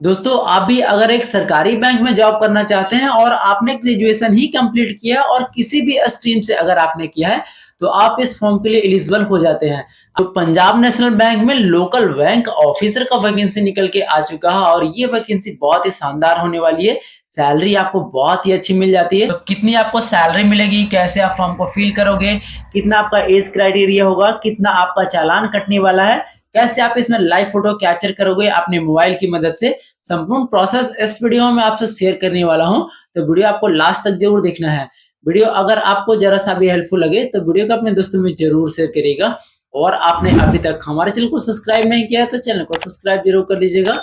दोस्तों, आप भी अगर एक सरकारी बैंक में जॉब करना चाहते हैं और आपने ग्रेजुएशन ही कंप्लीट किया और किसी भी स्ट्रीम से अगर आपने किया है, तो आप इस फॉर्म के लिए एलिजिबल हो जाते हैं। अब पंजाब नेशनल बैंक में लोकल बैंक ऑफिसर का वैकेंसी निकल के आ चुका है और ये वैकेंसी बहुत ही शानदार होने वाली है। सैलरी आपको बहुत ही अच्छी मिल जाती है। तो कितनी आपको सैलरी मिलेगी, कैसे आप फॉर्म को फिल करोगे, कितना आपका एज क्राइटेरिया होगा, कितना आपका चालान कटने वाला है, कैसे आप इसमें लाइव फोटो कैप्चर करोगे अपने मोबाइल की मदद से, संपूर्ण प्रोसेस इस वीडियो में आपसे शेयर करने वाला हूं। तो वीडियो आपको लास्ट तक जरूर देखना है। वीडियो अगर आपको जरा सा भी हेल्पफुल लगे तो वीडियो को अपने दोस्तों में जरूर शेयर करिएगा। और आपने अभी तक हमारे चैनल को सब्सक्राइब नहीं किया है तो चैनल को सब्सक्राइब जरूर कर लीजिएगा।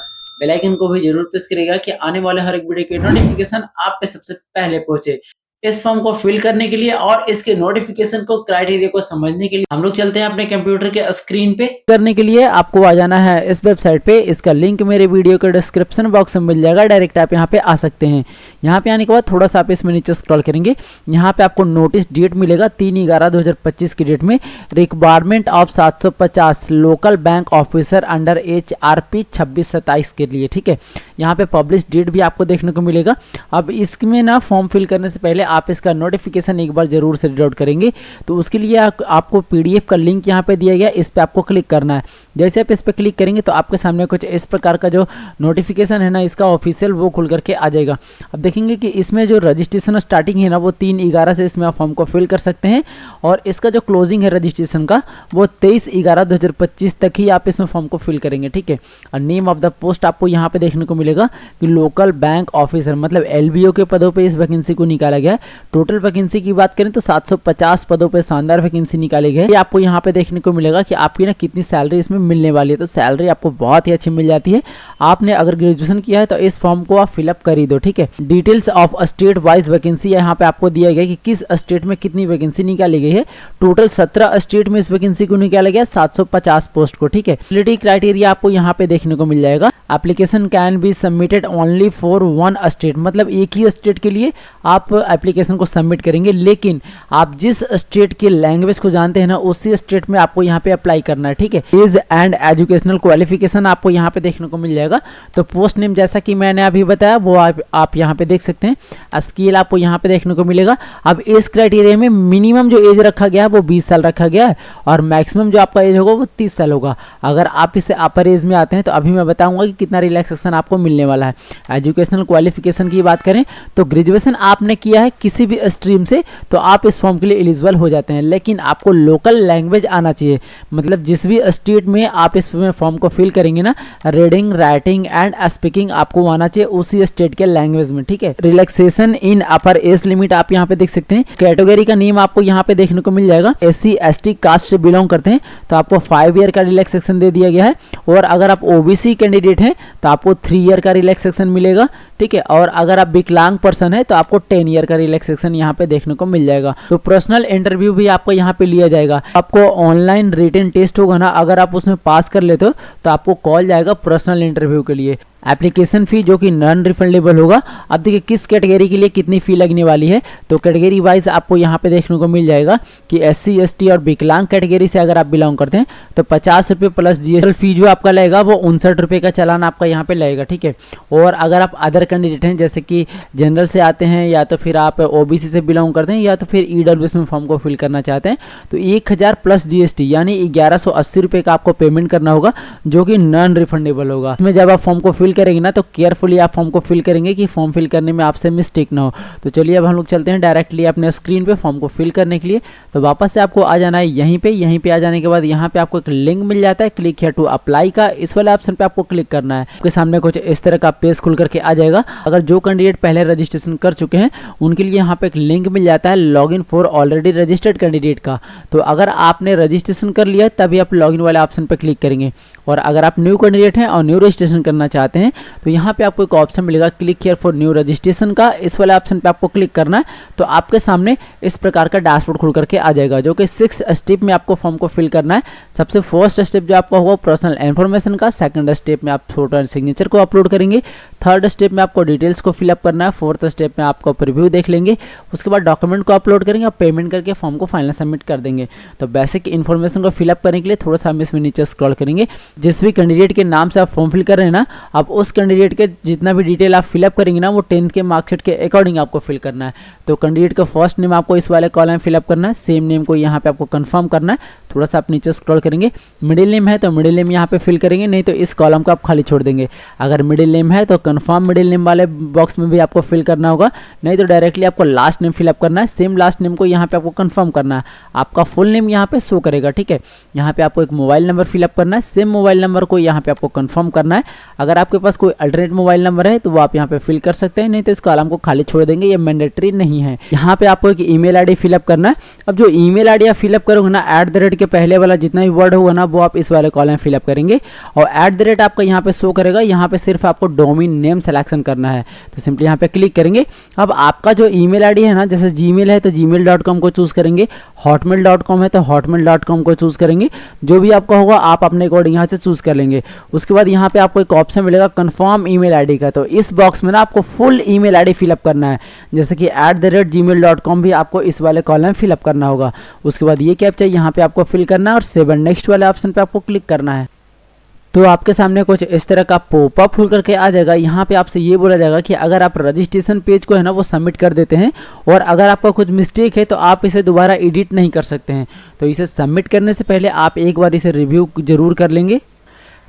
बेल आइकन को भी जरूर प्रेस करिएगा कि आने वाले हर एक वीडियो की नोटिफिकेशन आप पे सबसे पहले पहुंचे। इस फॉर्म को फिल करने के लिए और इसके नोटिफिकेशन को क्राइटेरिया को समझने के लिए हम लोग चलते हैं अपने कंप्यूटर के स्क्रीन पे। करने के लिए आपको आ जाना है इस वेबसाइट पे। इसका लिंक मेरे वीडियो के डिस्क्रिप्शन बॉक्स में मिल जाएगा, डायरेक्ट आप यहाँ पे आ सकते हैं। यहाँ पे आने के बाद थोड़ा सा आप इसमें नीचे स्क्रॉल करेंगे, यहाँ पे आपको नोटिस डेट मिलेगा 3/11/2025 की डेट में। Requirement of 750 local bank officer under HRP 2627 के लिए, ठीक है। यहाँ पे पब्लिश डेट भी आपको देखने को मिलेगा। अब इसमें ना फॉर्म फिल करने से पहले आप इसका नोटिफिकेशन एक बार जरूर से रीड आउट करेंगे। तो उसके लिए आपको PDF का लिंक यहाँ पे दिया गया, इस पे आपको क्लिक करना है। जैसे आप इस पे क्लिक करेंगे तो आपके सामने कुछ इस प्रकार का जो नोटिफिकेशन है ना इसका ऑफिशियल, वो खुल करके आ जाएगा। अब देखेंगे कि इसमें जो रजिस्ट्रेशन स्टार्टिंग है ना वो 3/11 से इसमें आप फॉर्म को फिल कर सकते हैं और इसका जो क्लोजिंग है रजिस्ट्रेशन का वो 23/11/2025 तक ही आप इसमें फॉर्म को फिल करेंगे, ठीक है। और नेम ऑफ द पोस्ट आपको यहाँ पे देखने को मिलेगा कि लोकल बैंक ऑफिसर, मतलब LBO के पदों पे इस वैकेंसी को निकाला गया है। टोटल वैकेंसी की बात करें तो 750 पदों पे शानदार वैकेंसी निकाली गई है। आपको यहाँ पे देखने को मिलेगा कि आपकी ना कितनी सैलरी इसमें मिलने वाली है। तो सैलरी आपको बहुत ही अच्छी मिल जाती है। आपने अगर ग्रेजुएशन किया है तो इस फॉर्म को आप फिलअप कर ही दो, ठीक है। Details of state wise vacancy यहाँ पे आपको दिया गया कि किस स्टेट में कितनी वैकेंसी निकाली गई है। टोटल 17 स्टेट में इस वैकेंसी को निकाला गया 750 पोस्ट को, ठीक है। एलिजिबिलिटी क्राइटेरिया आपको यहाँ पे देखने को मिल जाएगा। Application can be submitted only for one state, मतलब एक ही स्टेट के लिए आप एप्लीकेशन को सबमिट करेंगे, लेकिन आप जिस स्टेट की लैंग्वेज को जानते हैं ना उसी स्टेट में आपको यहाँ पे अप्लाई करना है, ठीक है। एज एंड एजुकेशनल क्वालिफिकेशन आपको यहाँ पे देखने को मिल जाएगा। तो पोस्ट नेम जैसा कि मैंने अभी बताया वो आप यहाँ पे देख सकते हैं। स्किल आपको यहाँ पे देखने को मिलेगा। अब इस क्राइटेरिया में मिनिमम जो एज रखा गया है वो 20 साल रखा गया है और मैक्सिमम जो आपका एज होगा वो 30 साल होगा। अगर आप इससे अपर एज में आते हैं तो अभी मैं बताऊंगा कि कितना रिलैक्सेशन आपको मिलने वाला है। एजुकेशनल क्वालिफिकेशन की बात करें तो ग्रेजुएशन आपने किया है किसी भी स्ट्रीम से तो आप इस फॉर्म के लिए एलिजिबल हो जाते हैं, लेकिन आपको लोकल लैंग्वेज आना चाहिए। मतलब जिस भी स्टेट में आप इस फॉर्म को फिल करेंगे ना, रीडिंग, राइटिंग एंड स्पीकिंग आपको आना चाहिए उसी स्टेट के लैंग्वेज में, ठीक है। रिलैक्सेशन इन अपर एज लिमिट आप यहाँ पे देख सकते हैं। कैटेगरी का नेम आपको यहाँ पे देखने को मिल जाएगा। SC ST कास्ट से बिलोंग करते हैं तो आपको 5 ईयर का रिलैक्सेशन दे दिया गया है। और अगर आप OBC कैंडिडेट हैं तो आपको 3 ईयर का रिलैक्सेशन मिलेगा, ठीक है। और अगर आप विकलांग पर्सन है तो आपको 10 ईयर का रिलैक्सेशन यहाँ पे देखने को मिल जाएगा। तो पर्सनल इंटरव्यू भी आपको यहाँ पे लिया जाएगा। आपको ऑनलाइन रिटन टेस्ट होगा ना, अगर आप उसमें पास कर लेते हो तो आपको कॉल जाएगा पर्सनल इंटरव्यू के लिए। एप्लीकेशन फी जो कि नॉन रिफंडेबल होगा। अब देखिए किस कैटेगरी के लिए कितनी फी लगने वाली है। तो कैटेगरी वाइज आपको यहाँ पे देखने को मिल जाएगा कि SC ST और विकलांग कैटेगरी से अगर आप बिलोंग करते हैं तो 50 रुपये प्लस GST फी जो आपका लगेगा वो 59 रुपये का चालान आपका यहाँ पे लगेगा, ठीक है। और अगर आप अदर कैंडिडेट हैं जैसे कि जनरल से आते हैं या तो फिर आप OBC से बिलोंग करते हैं या तो फिर EWS में फॉर्म को फिल करना चाहते हैं तो 1000 प्लस GST यानी 1180 रुपये का आपको पेमेंट करना होगा जो कि नॉन रिफंडेबल होगा। इसमें जब आप फॉर्म को फिल करेंगे ना तो केयरफुली आप फॉर्म को फिल करेंगे कि फॉर्म फिल करने में आपसे मिस्टेक ना हो। तो चलिए अब हम लोग चलते हैं डायरेक्टली अपने स्क्रीन पे फॉर्म को फिल करने के लिए। तो वापस से आपको आ जाना है यहीं पे आ जाने के बाद यहाँ पे आपको एक लिंक मिल जाता है, क्लिक हियर टू अप्लाई का। इस वाले ऑप्शन पे आपको क्लिक करना है। आपके सामने कुछ इस तरह का पेज खुल करके आ जाएगा। अगर जो कैंडिडेट पहले रजिस्ट्रेशन कर चुके हैं उनके लिए यहाँ पे एक लिंक मिल जाता है login for already registered candidate का। तो अगर आपने रजिस्ट्रेशन कर लिया है तभी आप लॉगिन वाले ऑप्शन पे क्लिक करेंगे। और अगर आप न्यू कैंडिडेट हैं और न्यू रजिस्ट्रेशन करना चाहते हैं तो यहाँ पे आपको एक ऑप्शन मिलेगा click here for new registration का। इस वाले ऑप्शन पे आपको क्लिक करना है तो आपके सामने इस प्रकार का डैशबोर्ड खुल करके आ जाएगा जो कि 6 स्टेप में आपको फॉर्म को फिल करना है। सबसे फर्स्ट स्टेप जो आपका होगा पर्सनल इन्फॉर्मेशन का, सेकंड स्टेप में आप फोटो एंड सिग्नेचर को अपलोड करेंगे, थर्ड स्टेप में आपको डिटेल्स को फिलअप करना है, फोर्थ स्टेप में आपको प्रीव्यू देख लेंगे, उसके बाद डॉक्यूमेंट को अपलोड करेंगे और पेमेंट करके फॉर्म को फाइनल सबमिट कर देंगे। तो बेसिक इन्फॉर्मेशन को फिलअप करने के लिए थोड़ा सा हम इसमें नीचे स्क्रॉल करेंगे। जिस भी कैंडिडेट के नाम से आप फॉर्म फिल कर रहे हैं ना, आप उस कैंडिडेट के जितना भी डिटेल आप फिलअप करेंगे ना, वो 10th के मार्कशीट के अकॉर्डिंग आपको फिल करना है। तो कैंडिडेट का फर्स्ट नेम आपको इस वाले कॉलम में फिलअप करना है, सेम नेम को यहाँ पे आपको कंफर्म करना है। थोड़ा सा आप नीचे स्क्रॉल करेंगे, मिडिल नेम है तो मिडिल नेम यहाँ पे फिल करेंगे, नहीं तो इस कॉलम को आप खाली छोड़ देंगे। अगर मिडिल नेम है तो कंफर्म मिडिल नेम वाले बॉक्स में भी आपको फिल करना होगा, नहीं तो डायरेक्टली आपको लास्ट नेम फिलअप करना है। सेम लास्ट नेम को यहाँ पे आपको कंफर्म करना है, आपका फुल नेम यहाँ पे शो करेगा, ठीक है। यहाँ पे आपको एक मोबाइल नंबर फिलअप करना है, सेम मोबाइल नंबर को यहाँ पे आपको कंफर्म करना है। अगर आपके पास कोई अल्टरनेट मोबाइल नंबर है तो वो आप यहाँ पे फिल कर सकते हैं, नहीं तो इस कॉलम को खाली छोड़ देंगे, ये मैंडेटरी नहीं है। यहाँ पे आपको एक ईमेल आईडी फिलअप करना है। अब जो ईमेल आईडी आप फिलअप करोगे ना, @ के पहले वाला जितना भी वर्ड होगा ना, वो आप इस वाले कॉलम में फिलअप करेंगे और @ आपका यहाँ पे शो करेगा। यहाँ पे सिर्फ आपको डोमेन नेम सिलेक्शन करना है, तो सिंपली यहाँ पे क्लिक करेंगे। अब आपका जो ईमेल आईडी है ना, जैसे जीमेल है तो gmail.com को चूज करेंगे, hotmail.com है तो hotmail.com को चूज करेंगे। जो भी आपका होगा आप अपने अकॉर्डिंग यहाँ से चूज कर लेंगे। उसके बाद यहाँ पे आपको एक ऑप्शन मिलेगा कंफर्म ईमेल आईडी का, तो इस बॉक्स में ना आपको फुल ईमेल आईडी फिलअप करना है, जैसे कि @gmail.com भी आपको इस वाले कॉलम में फिलअप करना होगा। उसके बाद ये कैप्चा यहाँ पे आपको फिल करना है और सेव एंड नेक्स्ट वाले ऑप्शन पे आपको क्लिक करना है। तो आपके सामने कुछ इस तरह का पॉपअप खुल करके आ जाएगा। यहाँ पे आपसे ये बोला जाएगा कि अगर आप रजिस्ट्रेशन पेज को है ना वो सबमिट कर देते हैं और अगर आपका कुछ मिस्टेक है तो आप इसे दोबारा एडिट नहीं कर सकते हैं। तो इसे सबमिट करने से पहले आप एक बार इसे रिव्यू जरूर कर लेंगे।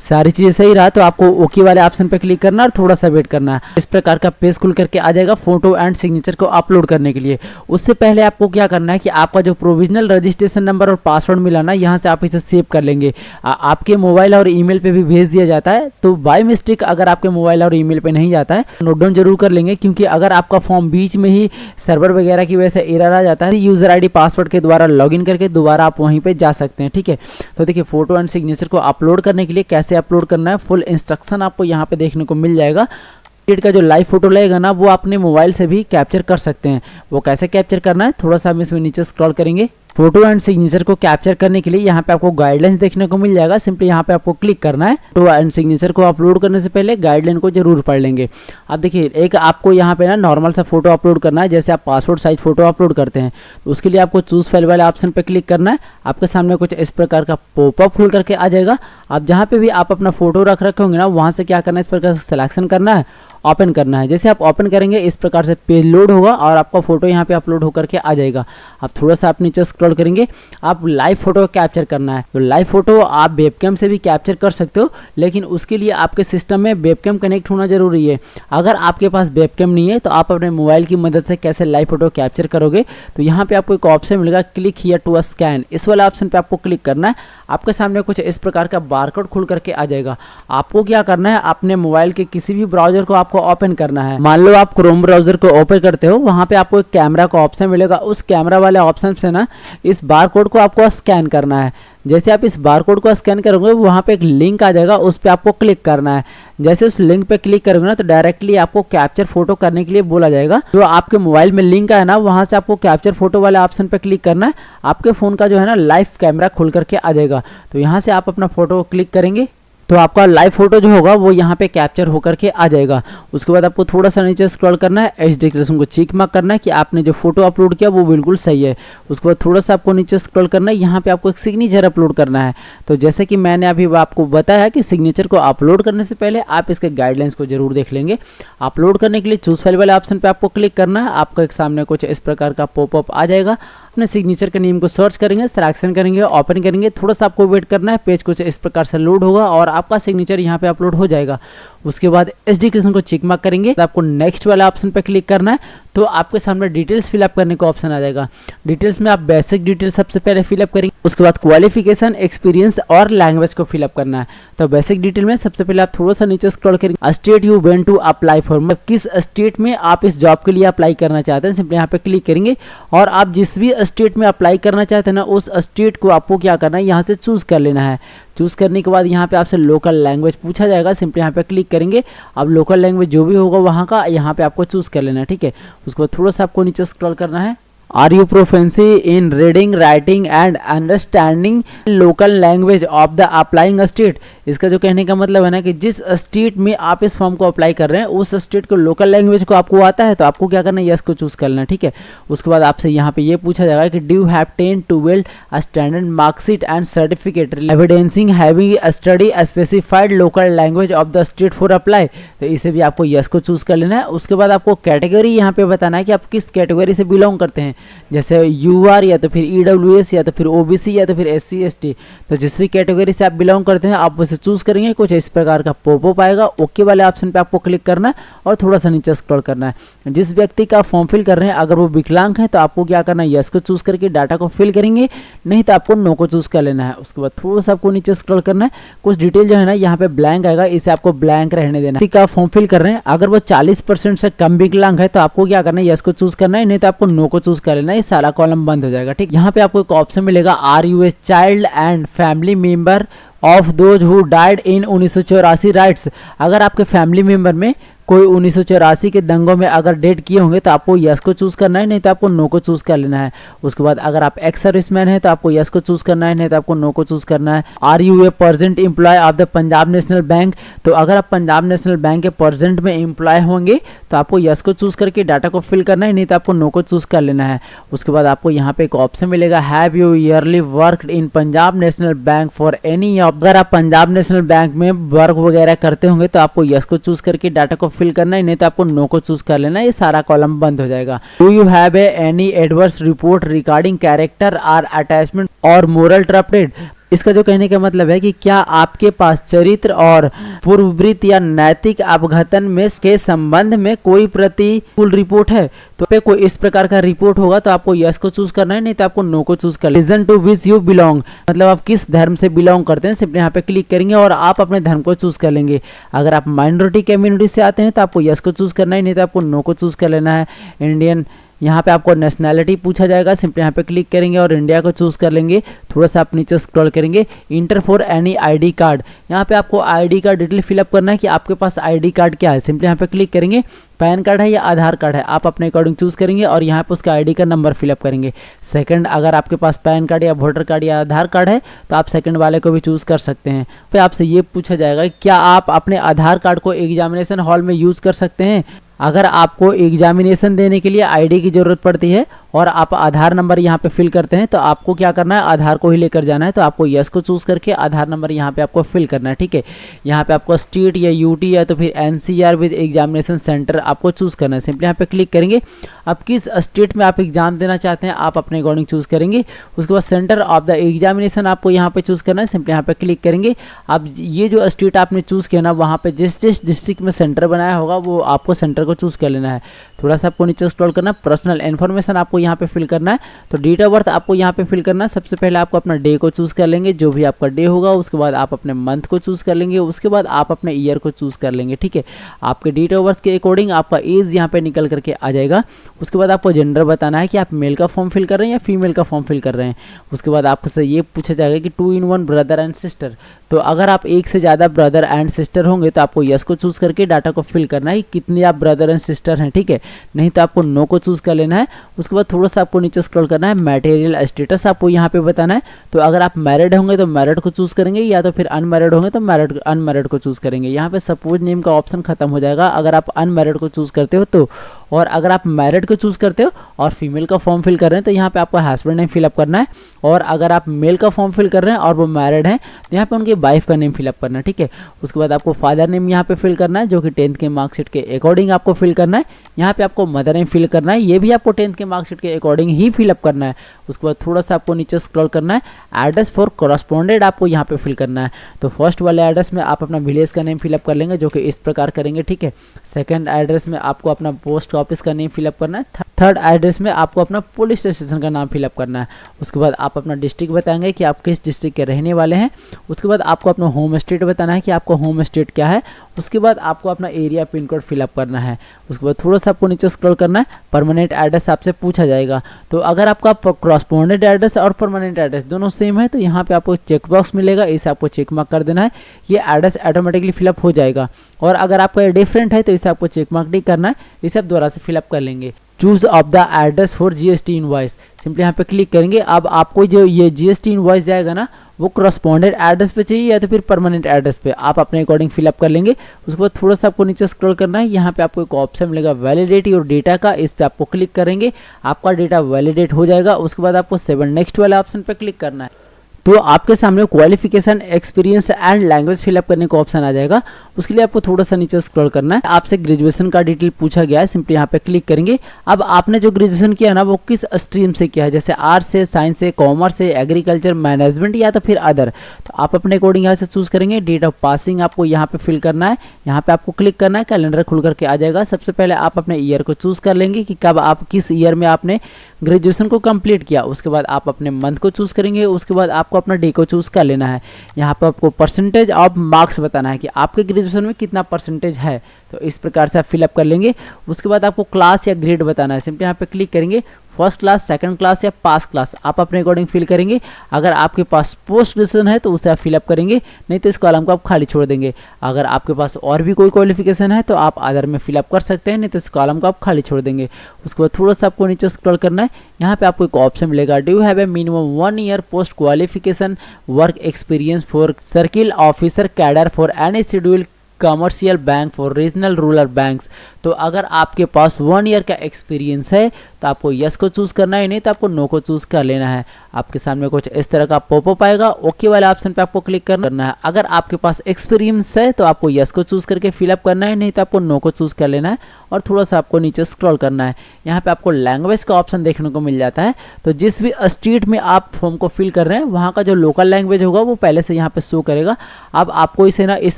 सारी चीज़ें सही रहा तो आपको ओके वाले ऑप्शन पे क्लिक करना और थोड़ा सा वेट करना है। इस प्रकार का पेज खुल करके आ जाएगा फोटो एंड सिग्नेचर को अपलोड करने के लिए। उससे पहले आपको क्या करना है कि आपका जो प्रोविजनल रजिस्ट्रेशन नंबर और पासवर्ड मिला ना, यहाँ से आप इसे सेव कर लेंगे। आपके मोबाइल और ईमेल पे भी भेज दिया जाता है, तो बाय मिस्टेक अगर आपके मोबाइल और ईमेल पे नहीं जाता है नोट डाउन जरूर कर लेंगे, क्योंकि अगर आपका फॉर्म बीच में ही सर्वर वगैरह की वजह से एरर आ जाता है, यूजर ID पासवर्ड के द्वारा लॉगिन करके दोबारा आप वहीं पर जा सकते हैं, ठीक है। तो देखिए फोटो एंड सिग्नेचर को अपलोड करने के लिए कैसे अपलोड करना है, फुल इंस्ट्रक्शन आपको यहाँ पे देखने को मिल जाएगा। कैंडिडेट का जो लाइव फोटो लगेगा ना, वो अपने मोबाइल से भी कैप्चर कर सकते हैं। वो कैसे कैप्चर करना है, थोड़ा सा हम इसमें नीचे स्क्रॉल करेंगे। फोटो एंड सिग्नेचर को कैप्चर करने के लिए यहाँ पे आपको गाइडलाइंस देखने को मिल जाएगा, सिंपली यहाँ पे आपको क्लिक करना है। फोटो एंड सिग्नेचर को अपलोड करने से पहले गाइडलाइन को जरूर पढ़ लेंगे। अब देखिए एक आपको यहाँ पे ना नॉर्मल सा फोटो अपलोड करना है, जैसे आप पासपोर्ट साइज फोटो अपलोड करते हैं, तो उसके लिए आपको चूज फाइल वाले ऑप्शन पे क्लिक करना है। आपके सामने कुछ इस प्रकार का पॉपअप खुल करके आ जाएगा। आप जहाँ पे भी आप अपना फोटो रख रखे होंगे ना, वहाँ से क्या करना है, इस प्रकार से सिलेक्शन करना है, ओपन करना है। जैसे आप ओपन करेंगे इस प्रकार से पेज लोड होगा और आपका फोटो यहाँ पे अपलोड होकर के आ जाएगा। अब थोड़ा सा आप नीचे स्क्रॉल करेंगे, आप लाइव फोटो कैप्चर करना है। तो लाइव फोटो आप वेबकैम से भी कैप्चर कर सकते हो, लेकिन उसके लिए आपके सिस्टम में वेबकैम कनेक्ट होना जरूरी है। अगर आपके पास वेबकैम नहीं है तो आप अपने मोबाइल की मदद से कैसे लाइव फोटो कैप्चर करोगे, तो यहाँ पे आपको एक ऑप्शन मिलेगा क्लिक हियर टू स्कैन, इस वाला ऑप्शन पे आपको क्लिक करना है। आपके सामने कुछ इस प्रकार का बारकोड खुल करके आ जाएगा। आपको क्या करना है, अपने मोबाइल के किसी भी ब्राउजर को आपको ओपन करना है। मान लो आप क्रोम ब्राउजर को ओपन करते हो, वहां पे आपको एक कैमरा का ऑप्शन मिलेगा। उस कैमरा वाले ऑप्शन से ना इस बारकोड को आपको स्कैन करना है। जैसे आप इस बारकोड को स्कैन करोगे, वहां पे एक लिंक आ जाएगा, उस पर आपको क्लिक करना है। जैसे उस लिंक पे क्लिक करोगे ना, तो डायरेक्टली आपको कैप्चर फोटो करने के लिए बोला जाएगा। जो आपके मोबाइल में लिंक है ना, वहां से आपको कैप्चर फोटो वाले ऑप्शन पे क्लिक करना है। आपके फोन का जो है ना लाइव कैमरा खुल करके आ जाएगा। तो यहाँ से आप अपना फोटो क्लिक करेंगे तो आपका लाइव फोटो जो होगा वो यहाँ पे कैप्चर होकर के आ जाएगा। उसके बाद आपको थोड़ा सा नीचे स्क्रॉल करना है, एच डिक्लेरेशन को चेक मार्क करना है कि आपने जो फोटो अपलोड किया वो बिल्कुल सही है। उसके बाद थोड़ा सा आपको नीचे स्क्रॉल करना है, यहाँ पे आपको एक सिग्नेचर अपलोड करना है। तो जैसे कि मैंने अभी आपको बताया कि सिग्नेचर को अपलोड करने से पहले आप इसके गाइडलाइंस को जरूर देख लेंगे। अपलोड करने के लिए चूज फाइल वाले ऑप्शन पे आपको क्लिक करना है। आपका एक सामने कुछ इस प्रकार का पॉपअप आ जाएगा। अपने सिग्नेचर के नेम को सर्च करेंगे, सिलेक्शन करेंगे, ओपन करेंगे। थोड़ा सा आपको वेट करना है, पेज कुछ इस प्रकार से लोड होगा और आपका सिग्नेचर यहाँ पे अपलोड हो जाएगा। उसके बाद एच डिक्लेरेशन को चेक मार्क करेंगे, तो आपको नेक्स्ट वाला ऑप्शन पे क्लिक करना है। तो आपके सामने डिटेल्स फिलअप करने का ऑप्शन आ जाएगा। डिटेल्स में आप बेसिक डिटेल्स सबसे पहले फिलअप करेंगे, उसके बाद क्वालिफिकेशन, एक्सपीरियंस और लैंग्वेज को फिलअप करना है। तो बेसिक डिटेल में सबसे पहले आप थोड़ा सा नीचे स्क्रॉल करेंगे, state you want to apply for, मतलब किस स्टेट में आप इस जॉब के लिए अप्लाई करना चाहते हैं, सिंपली यहाँ पे क्लिक करेंगे और आप जिस भी स्टेट में अप्लाई करना चाहते हैं ना, उस स्टेट को आपको क्या करना है, यहाँ से चूज कर लेना है। चूज करने के बाद यहाँ पे आपसे लोकल लैंग्वेज पूछा जाएगा, सिंपली यहाँ पे क्लिक करेंगे। अब लोकल लैंग्वेज जो भी होगा वहाँ का यहाँ पे आपको चूज कर लेना है, ठीक है। उसको थोड़ा सा आपको नीचे स्क्रॉल करना है। Are you proficiency in reading, writing and understanding local language of the applying state, इसका जो कहने का मतलब है ना कि जिस स्टेट में आप इस फॉर्म को अप्लाई कर रहे हैं उस स्टेट को लोकल लैंग्वेज को आपको आता है तो आपको क्या करना है, यस को चूज करना है, ठीक है। उसके बाद आपसे यहाँ पे ये पूछा जाएगा कि do you have 10 12 a standard marksheet and certificate evidencing having study specified local language of the state for apply, तो इसे भी आपको यस को चूज कर लेना है। उसके बाद आपको कैटेगरी यहाँ पे बताना है कि आप किस कैटेगरी से बिलोंग करते हैं, जैसे यूआर या तो फिर ईडब्ल्यूएस या तो फिर ओबीसी या तो फिर एससी एसटी, तो जिस भी कैटेगरी से आप बिलोंग करते हैं आप उसे चूज करेंगे। कुछ इस प्रकार का पॉपअप आएगा, ओके वाले ऑप्शन पे आपको क्लिक करना है और थोड़ा सा नीचे स्क्रॉल करना है। जिस व्यक्ति का फॉर्म फिल कर रहे हैं अगर वो विकलांग है तो आपको क्या करना है, यस को चूज करके डाटा को फिल करेंगे, नहीं तो आपको नो को चूज कर लेना है। उसके बाद थोड़ा सा आपको नीचे स्क्रॉल करना है, कुछ डिटेल जो है ना यहाँ पे ब्लैंक आएगा, इसे आपको ब्लैंक रहने देना है। का फॉर्म फिल कर रहे हैं अगर वो 40% से कम विकलांग है तो आपको क्या करना है, यस को चूज करना है, नहीं तो आपको नो को चूज कर लेना है। ये सारा कॉलम बंद हो जाएगा, ठीक। यहाँ पे आपको एक ऑप्शन मिलेगा, are you a child and family member of those who died in 1984 riots, अगर आपके फैमिली मेंबर में कोई 1984 के दंगों में अगर डेड किए होंगे तो आपको यस को चूज करना है, नहीं तो आपको नो को चूज कर लेना है। उसके बाद अगर आप एक्स सर्विसमैन है तो आपको यस को चूज करना है, नहीं तो आपको नो को चूज करना है। Are you a present employee of the Punjab National Bank, तो अगर आप पंजाब नेशनल बैंक के प्रेजेंट में एम्प्लॉय होंगे तो आपको यस को चूज करके डाटा को फिल करना है, नहीं तो आपको नो को चूज कर लेना है। उसके बाद आपको यहाँ पे एक ऑप्शन मिलेगा, have you yearly worked in Punjab National bank for any, अगर आप पंजाब नेशनल बैंक में वर्क वगैरह करते होंगे तो आपको यस को चूज करके डाटा को फिल करना है, नहीं तो आपको नो को चूज कर लेना है। ये सारा कॉलम बंद हो जाएगा। Do you have any adverse report regarding character और अटैचमेंट और मोरल ट्रप्टेड, इसका जो कहने का मतलब है कि क्या आपके पास चरित्र और पूर्ववृत्त या नैतिक अपघटन में के संबंध में कोई प्रतिकूल रिपोर्ट है, तो पे कोई इस प्रकार का रिपोर्ट होगा तो आपको यस को चूज करना है, नहीं तो आपको नो को चूज करना है। Region to which you belong, मतलब आप किस धर्म से बिलोंग करते हैं, सिर्फ यहाँ पे क्लिक करेंगे और आप अपने धर्म को चूज कर लेंगे। अगर आप माइनॉरिटी कम्युनिटी से आते हैं तो आपको यस को चूज करना है, नहीं तो आपको नो को चूज कर लेना है। इंडियन, यहाँ पे आपको नेशनैलिटी पूछा जाएगा, सिंपली यहाँ पे क्लिक करेंगे और इंडिया को चूज कर लेंगे। थोड़ा सा आप नीचे स्क्रॉल करेंगे, inter for any ID card, यहाँ पे आपको आईडी का डिटेल फिलअप करना है कि आपके पास आईडी कार्ड क्या है। सिंपली यहाँ पे क्लिक करेंगे, पैन कार्ड है या आधार कार्ड है आप अपने अकॉर्डिंग चूज करेंगे और यहाँ पे उसका आईडी का नंबर फिलअप करेंगे। सेकंड, अगर आपके पास पैन कार्ड या वोटर कार्ड या आधार कार्ड है तो आप सेकंड वाले को भी चूज कर सकते हैं। फिर आपसे ये पूछा जाएगा क्या आप अपने आधार कार्ड को एग्जामिनेशन हॉल में यूज कर सकते हैं। अगर आपको एग्जामिनेशन देने के लिए आईडी की ज़रूरत पड़ती है और आप आधार नंबर यहाँ पे फिल करते हैं तो आपको क्या करना है, आधार को ही लेकर जाना है, तो आपको यस को चूज़ करके आधार नंबर यहाँ पे आपको फिल करना है, ठीक है। यहाँ पे आपको स्टेट या यूटी या तो फिर एनसीआर विद एग्जामिनेशन सेंटर आपको चूज़ करना है। सिंपली यहाँ पे क्लिक करेंगे, आप किस स्टेट में आप एग्जाम देना चाहते हैं आप अपने अकॉर्डिंग चूज़ करेंगे। उसके बाद सेंटर ऑफ द एग्जामिनेशन आपको यहाँ पे चूज़ करना है। सिंपली यहाँ पे क्लिक करेंगे, अब ये जो स्टेट आपने चूज़ किया ना वहाँ पे जिस जिस डिस्ट्रिक्ट में सेंटर बनाया होगा वो आपको सेंटर को चूज़ कर लेना है। थोड़ा सा आपको नीचे स्क्रॉल करना है, पर्सनल इन्फॉर्मेशन आपको यहाँ पे फिल करना है। तो डेट ऑफ बर्थ आपको यहाँ पे फिल करना है। सबसे पहले आपको अपना डे को चूज़ कर लेंगे, जो भी आपका डे होगा। उसके बाद आप अपने मंथ को चूज़ कर लेंगे। उसके बाद आप अपने ईयर को चूज़ कर लेंगे, ठीक है। आपके डेट ऑफ बर्थ के अकॉर्डिंग आपका एज यहाँ पे निकल करके आ जाएगा। उसके बाद आपको जेंडर बताना है कि आप मेल का फॉर्म फिल कर रहे हैं या फीमेल का फॉर्म फिल कर रहे हैं। उसके बाद आपसे ये पूछा जाएगा कि 2 in 1 ब्रदर एंड सिस्टर, तो अगर आप एक से ज़्यादा ब्रदर एंड सिस्टर होंगे तो आपको यस को चूज़ करके डाटा को फिल करना है कितने आप ब्रदर एंड सिस्टर हैं, ठीक है। नहीं तो आपको नो को चूज़ कर लेना है। उसके बाद थोड़ा सा आपको नीचे स्क्रॉल करना है, मैटेरियल स्टेटस आपको यहाँ पे बताना है। तो अगर आप मैरिड होंगे तो मैरिड को चूज़ करेंगे, या तो फिर अनमैरिड होंगे तो मैरिड अनमैरिड को चूज़ करेंगे। यहाँ पे सपोज नेम का ऑप्शन खत्म हो जाएगा अगर आप अनमैरिड को चूज़ करते हो तो, और अगर आप मैरिड को चूज़ करते हो और फीमेल का फॉर्म फिल कर रहे हैं तो यहाँ पे आपका हस्बैंड नेम फिलअप करना है। और अगर आप मेल का फॉर्म फिल कर रहे हैं और वो मैरिड हैं तो यहाँ पे उनकी वाइफ का नेम फिलअप करना है, ठीक है। उसके बाद आपको फादर नेम यहाँ पे फिल करना है, जो कि 10th के मार्कशीट के अकॉर्डिंग आपको फिल करना है। यहाँ पे आपको मदर नेम फिल करना है, ये भी आपको 10th के मार्कशीट के अकॉर्डिंग ही फिलअप करना है। उसके बाद थोड़ा सा आपको नीचे स्क्रॉल करना है, एड्रेस फॉर कॉरस्पॉन्डेंट आपको यहाँ पे फिल करना है। तो फर्स्ट वाले एड्रेस में आप अपना विलेज का नेम फिलअप कर लेंगे, जो कि इस प्रकार करेंगे, ठीक है। सेकंड एड्रेस में आपको अपना पोस्ट ऑफिस का नेम फिलअप करना है। थर्ड एड्रेस में आपको अपना पुलिस स्टेशन का नाम फिलअप करना है। उसके बाद आप अपना डिस्ट्रिक्ट बताएंगे कि आप किस डिस्ट्रिक्ट के रहने वाले हैं। उसके बाद आपको अपना होम स्टेट बताना है कि आपका होम स्टेट क्या है। उसके बाद आपको अपना एरिया पिन कोड फिलअप करना है। उसके बाद थोड़ा सा आपको नीचे स्क्रॉल करना है, परमानेंट एड्रेस आपसे पूछा जाएगा। तो अगर आपका कॉरस्पॉन्डेंट एड्रेस और परमानेंट एड्रेस दोनों सेम है तो यहाँ पे आपको चेक बॉक्स मिलेगा, इसे आपको चेक मार्क कर देना है। ये एड्रेस ऑटोमेटिकली फिलअप हो जाएगा। और अगर आपका डिफरेंट है तो इसे आपको चेक मार्क नहीं करना है, इसे आप दोबारा से फिलअप कर लेंगे। Choose of the address for GST invoice, simply यहाँ पे क्लिक करेंगे। अब आपको जो ये जीएसटी इनवॉइस जाएगा ना वो करस्पॉन्डेंट एड्रेस पे चाहिए या तो फिर परमानेंट एड्रेस पे, आप अपने अकॉर्डिंग फिलअप कर लेंगे। उसके बाद थोड़ा सा आपको नीचे स्क्रॉल करना है, यहाँ पे आपको एक ऑप्शन मिलेगा वैलिडेट योर डेटा का, इस पे आपको क्लिक करेंगे, आपका डेटा वैलिडेट हो जाएगा। उसके बाद आपको 7 नेक्स्ट वाले ऑप्शन पे क्लिक करना है। तो आपके सामने qualification, experience and language fill up करने का ऑप्शन आ जाएगा। उसके लिए आपको थोड़ा सा नीचे स्क्रॉल करना है, आपसे ग्रेजुएशन का डिटेल पूछा गया है, सिंपली यहाँ पे क्लिक करेंगे। अब आपने जो ग्रेजुएशन किया ना वो किस स्ट्रीम से किया है, जैसे आर्ट्स से, साइंस से, कॉमर्स से, एग्रीकल्चर, मैनेजमेंट या तो फिर अदर, तो आप अपने अकॉर्डिंग यहाँ से चूज करेंगे। डेट ऑफ पासिंग आपको यहाँ पे फिल करना है, यहाँ पे आपको क्लिक करना है, कैलेंडर खुल करके आ जाएगा। सबसे पहले आप अपने ईयर को चूज कर लेंगे कि कब आप किस ईयर में आपने ग्रेजुएशन को कंप्लीट किया। उसके बाद आप अपने मंथ को चूज करेंगे, उसके बाद आपको अपना डे को चूज कर लेना है। यहाँ पर आपको परसेंटेज ऑफ मार्क्स बताना है कि आपके ग्रेजुएशन में कितना परसेंटेज है, तो इस प्रकार से आप फिलअप कर लेंगे। उसके बाद आपको क्लास या ग्रेड बताना है, सिंपली यहाँ पे क्लिक करेंगे, फर्स्ट क्लास, सेकंड क्लास या पास क्लास आप अपने अकॉर्डिंग फिल करेंगे। अगर आपके पास पोस्ट ग्रेजुएशन है तो उसे आप फिलअप करेंगे, नहीं तो इस कॉलम को आप खाली छोड़ देंगे। अगर आपके पास और भी कोई क्वालिफिकेशन है तो आप अदर में फिलअप कर सकते हैं, नहीं तो इस कॉलम को आप खाली छोड़ देंगे। उसके बाद थोड़ा सा आपको नीचे स्क्रॉल करना है, यहाँ पे आपको एक ऑप्शन मिलेगा, do you have a minimum 1 year post qualification work experience for circle officer cadre for any schedule commercial bank for regional rural banks. तो अगर आपके पास 1 ईयर का एक्सपीरियंस है तो आपको यस को चूज करना है, नहीं तो आपको नो को चूज कर लेना है। आपके सामने कुछ इस तरह का पॉपअप आएगा, ओके वाले ऑप्शन पे आपको क्लिक करना है। अगर आपके पास एक्सपीरियंस है तो आपको यस को चूज करके फिलअप करना है, नहीं तो आपको नो को चूज कर लेना है और थोड़ा सा आपको नीचे स्क्रॉल करना है। यहाँ पे आपको लैंग्वेज का ऑप्शन देखने को मिल जाता है, तो जिस भी स्टेट में आप फॉर्म को फिल कर रहे हैं वहाँ का जो लोकल लैंग्वेज होगा वो पहले से यहाँ पे शो करेगा। अब आपको इसे ना इस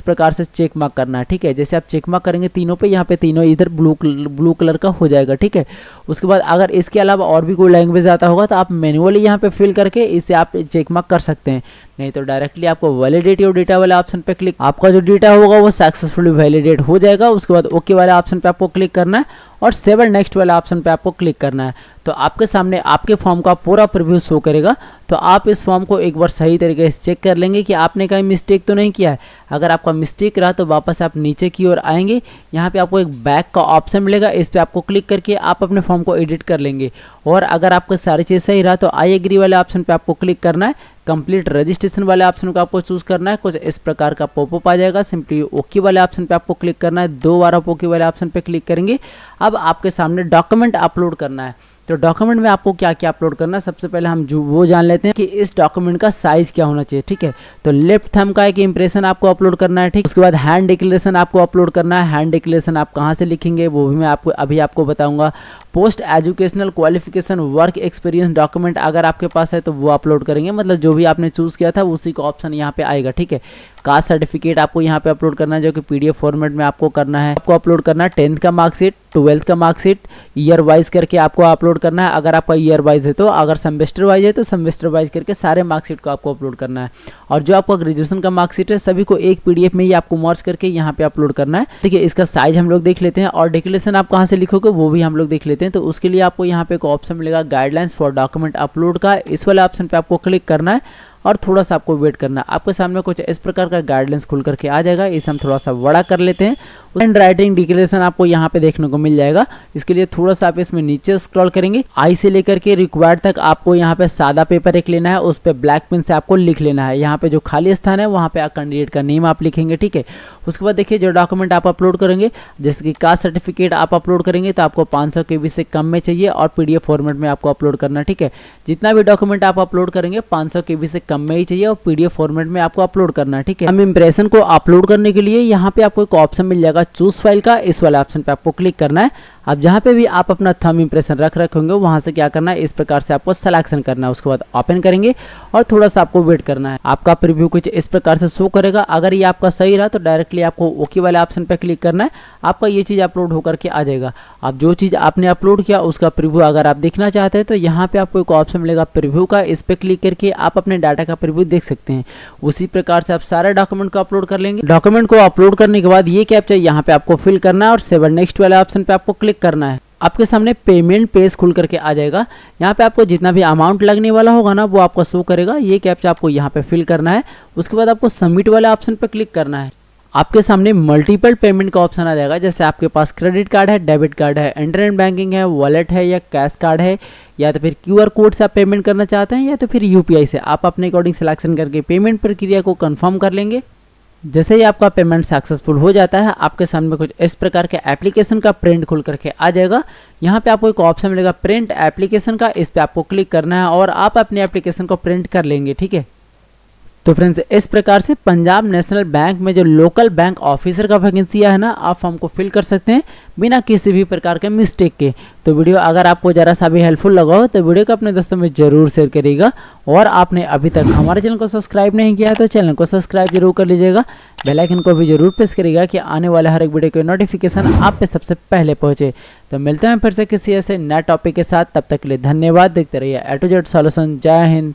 प्रकार से चेक मार्क करना है, ठीक है। जैसे आप चेक मार्क करेंगे तीनों पे, यहाँ पे तीनों इधर ब्लू कलर का हो जाएगा, ठीक है। उसके बाद अगर इसके अलावा और भी कोई लैंग्वेज आता होगा तो आप मैन्युअली यहाँ पे फिल करके इसे आप चेक मार्क कर सकते हैं, नहीं तो डायरेक्टली आपको वैलिडेट योर डेटा वाले ऑप्शन पे क्लिक, आपका जो डेटा होगा वो सक्सेसफुली वैलिडेट हो जाएगा। उसके बाद ओके वाले ऑप्शन पे आपको क्लिक करना है और 7 नेक्स्ट वाले ऑप्शन पे आपको क्लिक करना है। तो आपके सामने आपके फॉर्म का पूरा प्रीव्यू शो करेगा। तो आप इस फॉर्म को एक बार सही तरीके से चेक कर लेंगे कि आपने कहीं मिस्टेक तो नहीं किया है। अगर आपका मिस्टेक रहा तो वापस आप नीचे की ओर आएंगे, यहाँ पे आपको एक बैक का ऑप्शन मिलेगा, इस पे आपको क्लिक करके आप अपने फॉर्म को एडिट कर लेंगे। और अगर आपका सारी चीज़ सही रहा तो आई एग्री वाले ऑप्शन पे आपको क्लिक करना है, कंप्लीट रजिस्ट्रेशन वाले ऑप्शन को आपको चूज करना है। कुछ इस प्रकार का पॉपअप आ जाएगा, सिंपली ओके वाले ऑप्शन पे आपको क्लिक करना है। 2 बार आप ओके वाले ऑप्शन पे क्लिक करेंगे। अब आपके सामने डॉक्यूमेंट अपलोड करना है, तो डॉक्यूमेंट में आपको क्या क्या अपलोड करना है, सबसे पहले हम जो वो जान लेते हैं कि इस डॉक्यूमेंट का साइज क्या होना चाहिए, ठीक है। तो लेफ्ट थंब का एक इंप्रेशन आपको अपलोड करना है, ठीक। उसके बाद हैंड डिक्लेरेशन आपको अपलोड करना है। हैंड डिक्लेरेशन आप कहाँ से लिखेंगे वो भी मैं आपको बताऊंगा। Post educational qualification work experience document अगर आपके पास है तो वो अपलोड करेंगे, मतलब जो भी आपने चूज किया था उसी का ऑप्शन यहाँ पे आएगा, ठीक है। कास्ट सर्टिफिकेट आपको यहाँ पे अपलोड करना है, जो कि PDF फॉर्मेट में आपको करना है। आपको अपलोड करना है 10th का मार्कशीट, 12th का मार्कशीट, ईयर वाइज करके आपको अपलोड करना है। अगर आपका ईयर वाइज है तो, अगर सेमेस्टर वाइज है तो सेमेस्टर वाइज करके सारे मार्कशीट को आपको अपलोड करना है। और जो आपका ग्रेजुएशन का मार्कशीट है सभी को एक PDF में ही आपको मर्ज करके यहाँ पे अपलोड करना है, ठीक है। इसका साइज हम लोग देख लेते हैं और डिक्लेरेशन आप कहाँ से लिखोगे वो भी हम लोग देख लेते हैं। तो उसके लिए आपको यहाँ पे एक ऑप्शन मिलेगा गाइडलाइंस फॉर डॉक्यूमेंट अपलोड का, इस वाले ऑप्शन पे आपको क्लिक करना है और थोड़ा सा आपको वेट करना है। आपके सामने कुछ इस प्रकार का गाइडलाइंस खुल करके आ जाएगा, इसे हम थोड़ा सा बड़ा कर लेते हैं। हैंड राइटिंग डिक्लेरेशन आपको यहाँ पे देखने को मिल जाएगा। इसके लिए थोड़ा सा आप इसमें नीचे स्क्रॉल करेंगे, आई से लेकर के रिक्वायर्ड तक आपको यहाँ पे सादा पेपर एक लेना है, उस पर ब्लैक पेन से आपको लिख लेना है। यहाँ पे जो खाली स्थान है वहाँ पे कैंडिडेट का नेम आप लिखेंगे, ठीक है। उसके बाद देखिए जो डॉक्यूमेंट आप अपलोड करेंगे, जैसे कि कास्ट सर्टिफिकेट आप अपलोड करेंगे तो आपको 500 KB से कम में चाहिए और PDF फॉर्मेट में आपको अपलोड करना है, ठीक है। जितना भी डॉक्यूमेंट आप अपलोड करेंगे 500 KB से कम में ही चाहिए और PDF फॉर्मेट में आपको अपलोड करना है, ठीक है। हम इंप्रेशन को अपलोड करने के लिए यहाँ पे आपको एक ऑप्शन मिल जाएगा चूज फाइल का, इस वाले ऑप्शन पे आपको क्लिक करना है। अब जहाँ पे भी आप अपना थंब इंप्रेशन रख होंगे वहाँ से क्या करना है, इस प्रकार से आपको सिलेक्शन करना है। उसके बाद ओपन करेंगे और थोड़ा सा आपको वेट करना है। आपका प्रीव्यू कुछ इस प्रकार से शो करेगा। अगर ये आपका सही रहा तो डायरेक्टली आपको ओके वाले ऑप्शन पे क्लिक करना है, आपका ये चीज़ अपलोड होकर के आ जाएगा। अब जो चीज़ आपने अपलोड किया उसका प्रीव्यू अगर आप देखना चाहते हैं तो यहाँ पे आपको एक ऑप्शन मिलेगा प्रीव्यू का, इस पे क्लिक करके आप अपने डाटा का प्रीव्यू देख सकते हैं। उसी प्रकार से आप सारे डॉक्यूमेंट को अपलोड कर लेंगे। डॉक्यूमेंट को अपलोड करने के बाद ये कैप्चा यहाँ पे आपको फिल करना है और 7 नेक्स्ट वाले ऑप्शन पे आपको क्लिक करना है। आपके सामने पेमेंट पेज खुल करके आ जाएगा। यहाँ पे आपको जितना भी अमाउंट लगने वाला होगा ना वो आपको शो करेगा। ये कैप्चा आपको यहाँ पे फिल करना है। उसके बाद आपको सबमिट वाले ऑप्शन पे क्लिक करना है। आपके सामने मल्टीपल पेमेंट का ऑप्शन आ जाएगा। जैसे आपके पास क्रेडिट कार्ड है, डेबिट कार्ड है, इंटरनेट बैंकिंग है, वॉलेट है या कैश कार्ड है, या तो फिर QR कोड से आप पेमेंट करना चाहते हैं या तो फिर UPI से। आप अपने अकॉर्डिंग सिलेक्शन करके पेमेंट प्रक्रिया को कंफर्म कर लेंगे। जैसे ही आपका पेमेंट सक्सेसफुल हो जाता है, आपके सामने कुछ इस प्रकार के एप्लीकेशन का प्रिंट खुल करके आ जाएगा। यहाँ पे आपको एक ऑप्शन मिलेगा प्रिंट एप्लीकेशन का, इस पे आपको क्लिक करना है और आप अपने एप्लीकेशन को प्रिंट कर लेंगे। ठीक है, तो फ्रेंड्स इस प्रकार से पंजाब नेशनल बैंक में जो लोकल बैंक ऑफिसर का वैकेंसी है ना, आप फॉर्म को फिल कर सकते हैं बिना किसी भी प्रकार के मिस्टेक के। तो वीडियो अगर आपको ज़रा सा भी हेल्पफुल लगा हो तो वीडियो को अपने दोस्तों में जरूर शेयर करिएगा। और आपने अभी तक हमारे चैनल को सब्सक्राइब नहीं किया है तो चैनल को सब्सक्राइब जरूर कर लीजिएगा। बेल आइकन को भी जरूर प्रेस करिएगा कि आने वाले हर एक वीडियो के नोटिफिकेशन आप पे सबसे पहले पहुंचे। तो मिलते हैं फिर से किसी ऐसे नए टॉपिक के साथ, तब तक के लिए धन्यवाद। देखते रहिए A to Z सॉल्यूशन। जय हिंद।